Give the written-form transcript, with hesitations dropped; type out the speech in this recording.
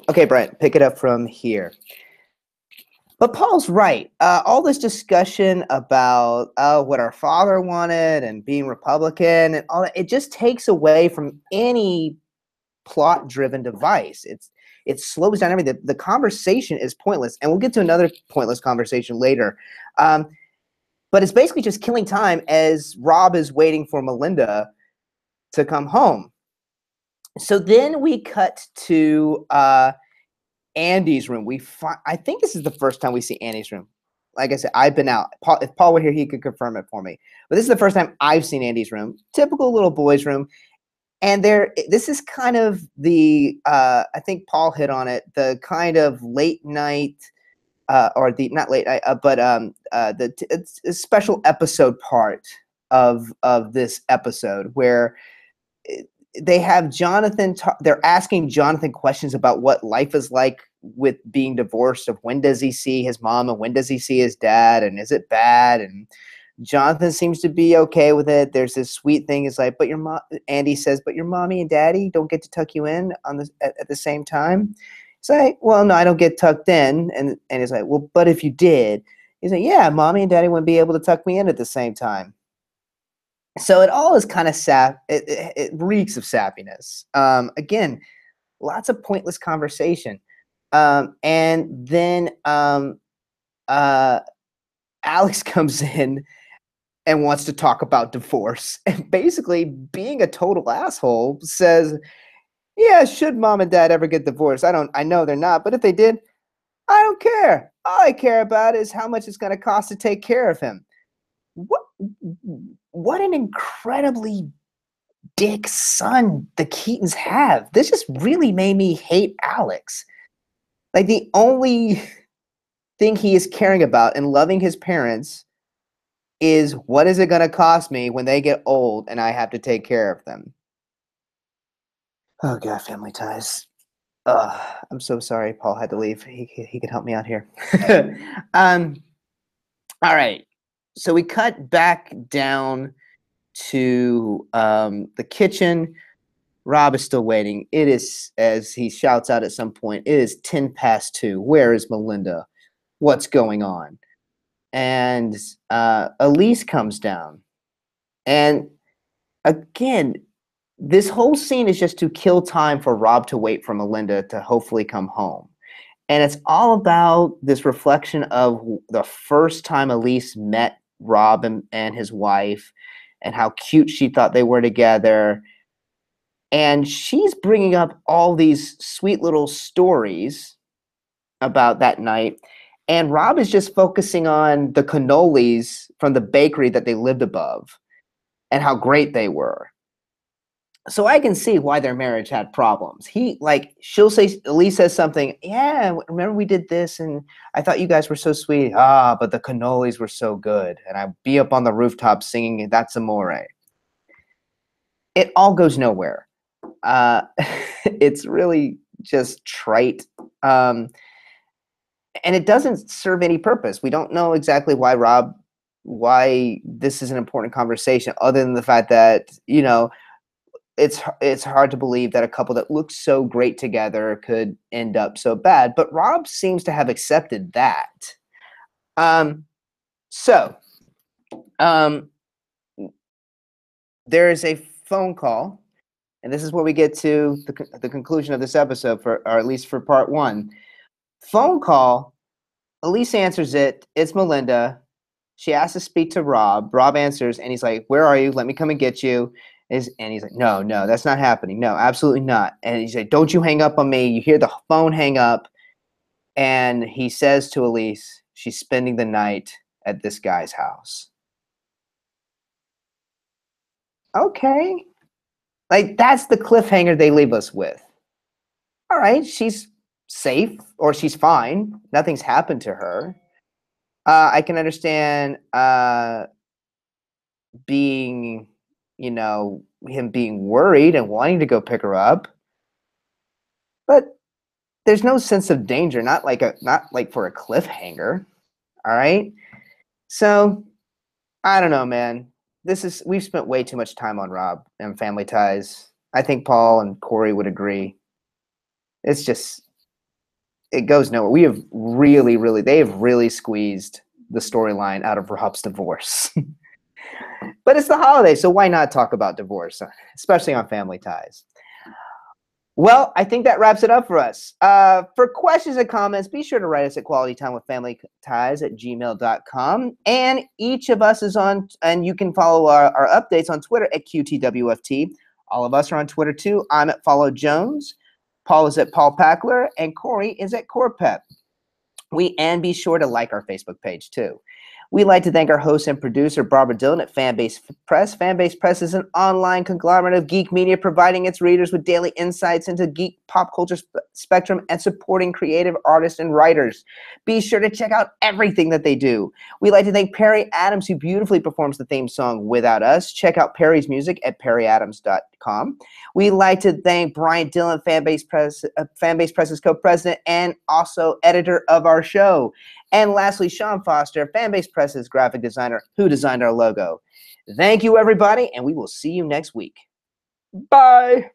Okay, Brent, pick it up from here. But Paul's right. All this discussion about what our father wanted and being Republican and all that, it just takes away from any plot-driven device. It slows down everything. The conversation is pointless, and we'll get to another pointless conversation later. But it's basically just killing time as Rob is waiting for Melinda to come home. So then we cut to Andy's room. I think this is the first time we see Andy's room. Like I said, I've been out. If Paul were here, he could confirm it for me. But this is the first time I've seen Andy's room. Typical little boy's room. And this is kind of the, I think Paul hit on it, the kind of late night, or the, not late night, but it's a special episode part of this episode where they have Jonathan, they're asking Jonathan questions about what life is like with being divorced, of when does he see his mom and when does he see his dad, and is it bad? And Jonathan seems to be okay with it. There's this sweet thing. It's like, but your mom, Andy says, but your mommy and daddy don't get to tuck you in on this at the same time. It's like, well, no, I don't get tucked in. And he's like, well, but if you did, he's like, yeah, mommy and daddy wouldn't be able to tuck me in at the same time. So it all is kind of sap. It reeks of sappiness. Again, lots of pointless conversation. And then Alex comes in and wants to talk about divorce, and basically being a total asshole says, yeah, should mom and dad ever get divorced? I know they're not, but if they did, I don't care. All I care about is how much it's going to cost to take care of him. What an incredibly dick son the Keatons have. This just really made me hate Alex. Like, the only thing he is caring about and loving his parents is, what is it going to cost me when they get old and I have to take care of them? Oh God, family ties. I'm so sorry Paul had to leave. He could help me out here. All right. So we cut back down to the kitchen. Rob is still waiting. It is, as he shouts out at some point, it is 2:10. Where is Melinda? What's going on? And Elise comes down. And again, this whole scene is just to kill time for Rob to wait for Melinda to hopefully come home. And it's all about this reflection of the first time Elise met Rob and his wife, and how cute she thought they were together. And she's bringing up all these sweet little stories about that night. And Rob is just focusing on the cannolis from the bakery that they lived above and how great they were. So I can see why their marriage had problems. She'll say, Elise says something, yeah, remember we did this and I thought you guys were so sweet. But the cannolis were so good. And I'd be up on the rooftop singing That's Amore. It all goes nowhere. It's really just trite. And it doesn't serve any purpose. We don't know exactly why this is an important conversation, other than the fact that, it's hard to believe that a couple that looks so great together could end up so bad. But Rob seems to have accepted that. There is a phone call, and this is where we get to the conclusion of this episode, or at least for part one. Phone call. Elise answers it. It's Melinda. She asks to speak to Rob. Rob answers, and he's like, where are you? Let me come and get you. And he's like, no, that's not happening. No, absolutely not. And he's like, don't you hang up on me. You hear the phone hang up. And he says to Elise, she's spending the night at this guy's house. Okay. Like, that's the cliffhanger they leave us with. All right, she's safe, or she's fine. Nothing's happened to her. I can understand being, him being worried and wanting to go pick her up. But there's no sense of danger, not like for a cliffhanger. All right? So, I don't know, man. We've spent way too much time on Rob and Family Ties. I think Paul and Corey would agree. it's just, it goes nowhere. We have really, they have really squeezed the storyline out of Rob's divorce. But it's the holiday, so why not talk about divorce, especially on Family Ties? Well, I think that wraps it up for us. For questions and comments, be sure to write us at qualitytimewithfamilyties@gmail.com. And each of us is on, and you can follow our updates on Twitter at QTWFT. All of us are on Twitter too. I'm at Follow Jones. Paul is at Paul Packler, and Corey is at Corpep. And be sure to like our Facebook page too. We'd like to thank our host and producer, Barbara Dillon at Fanbase Press. Fanbase Press is an online conglomerate of geek media providing its readers with daily insights into geek pop culture spectrum and supporting creative artists and writers. Be sure to check out everything that they do. We'd like to thank Perry Adams, who beautifully performs the theme song Without Us. Check out Perry's music at perryadams.com. We'd like to thank Brian Dillon, Fanbase Press's co-president and also editor of our show. And lastly, Sean Foster, Fanbase Press's graphic designer, who designed our logo. Thank you, everybody, and we will see you next week. Bye.